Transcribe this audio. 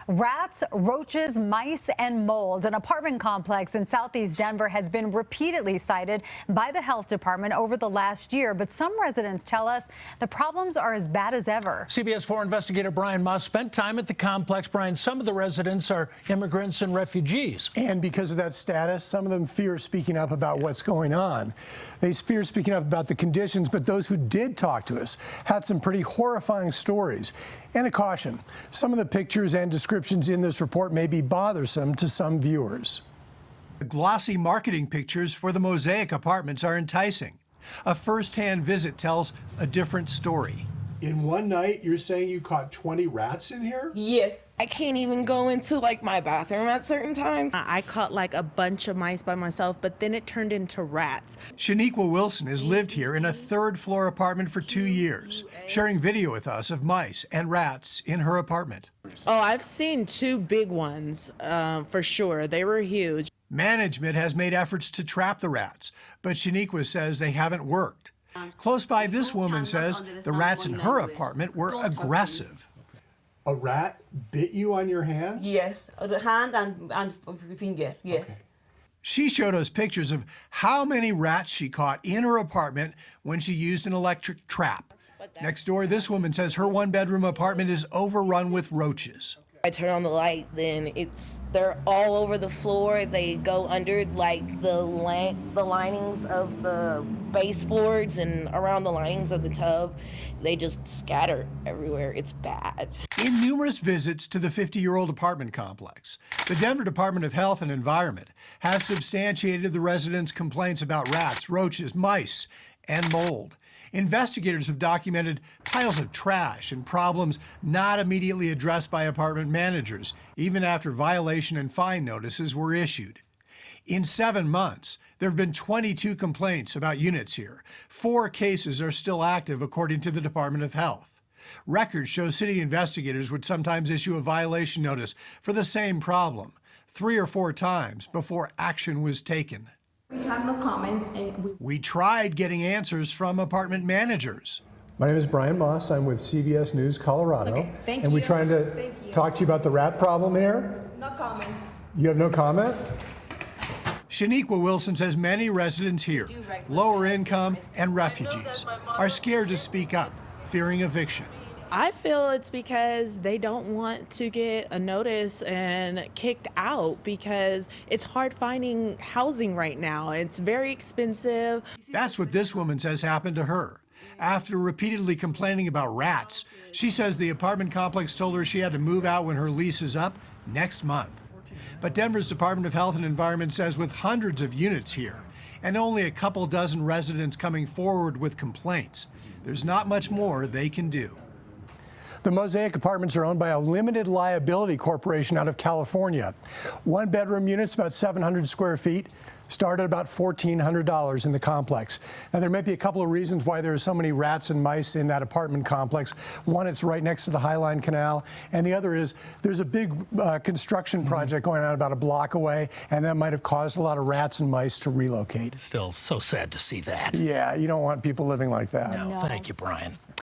Rats, roaches, mice, and mold. An apartment complex in southeast Denver has been repeatedly cited by the health department over the last year, but some residents tell us the problems are as bad as ever. CBS 4 investigator Brian Moss spent time at the complex. Brian, some of the residents are immigrants and refugees. And because of that status, some of them fear speaking up about what's going on. They fear speaking up about the conditions, but those who did talk to us had some pretty horrifying stories. And a caution, some of the pictures and descriptions in this report may be bothersome to some viewers. The glossy marketing pictures for the Mosaic Apartments are enticing. A first-hand visit tells a different story. In one night, you're saying you caught 20 rats in here? Yes. I can't even go into my bathroom at certain times. I caught a bunch of mice by myself, but then it turned into rats. Shaniqua Wilson has lived here in a third-floor apartment for 2 years, sharing video with us of mice and rats in her apartment. Oh, I've seen 2 big ones, for sure. They were huge. Management has made efforts to trap the rats, but Shaniqua says they haven't worked. Close by, this woman says the rats in her apartment were aggressive. A rat bit you on your hand? Yes, the hand and finger, yes. Okay. She showed us pictures of how many rats she caught in her apartment when she used an electric trap. Next door, this woman says her one-bedroom apartment is overrun with roaches. I turn on the light, then they're all over the floor. They go under the linings of the baseboards and around the linings of the tub. They just scatter everywhere. It's bad. In numerous visits to the 50-year-old apartment complex, the Denver Department of Health and Environment has substantiated the residents' complaints about rats, roaches, mice, and mold. Investigators have documented piles of trash and problems not immediately addressed by apartment managers, even after violation and fine notices were issued. In 7 months, there have been 22 complaints about units here. 4 cases are still active, according to the Department of Health. Records show city investigators would sometimes issue a violation notice for the same problem 3 or 4 times before action was taken. We have no comments. And we tried getting answers from apartment managers. My name is Brian Moss. I'm with CBS News Colorado. Okay, thank and you. we're trying to talk to you about the rat problem here. No comments. You have no comment? Shaniqua Wilson says many residents here, lower income and refugees, are scared to speak up, fearing eviction. I feel it's because they don't want to get a notice and kicked out because it's hard finding housing right now. It's very expensive. That's what this woman says happened to her. After repeatedly complaining about rats, she says the apartment complex told her she had to move out when her lease is up next month. But Denver's Department of Health and Environment says with hundreds of units here and only a couple dozen residents coming forward with complaints, there's not much more they can do. The Mosaic Apartments are owned by a limited liability corporation out of California. One-bedroom units, about 700 square feet, start at about $1,400 in the complex. Now, there may be a couple of reasons why there are so many rats and mice in that apartment complex. One, it's right next to the Highline Canal, and the other is there's a big construction project going on about a block away, and that might have caused a lot of rats and mice to relocate. Still so sad to see that. Yeah, you don't want people living like that. No, thank you, Brian.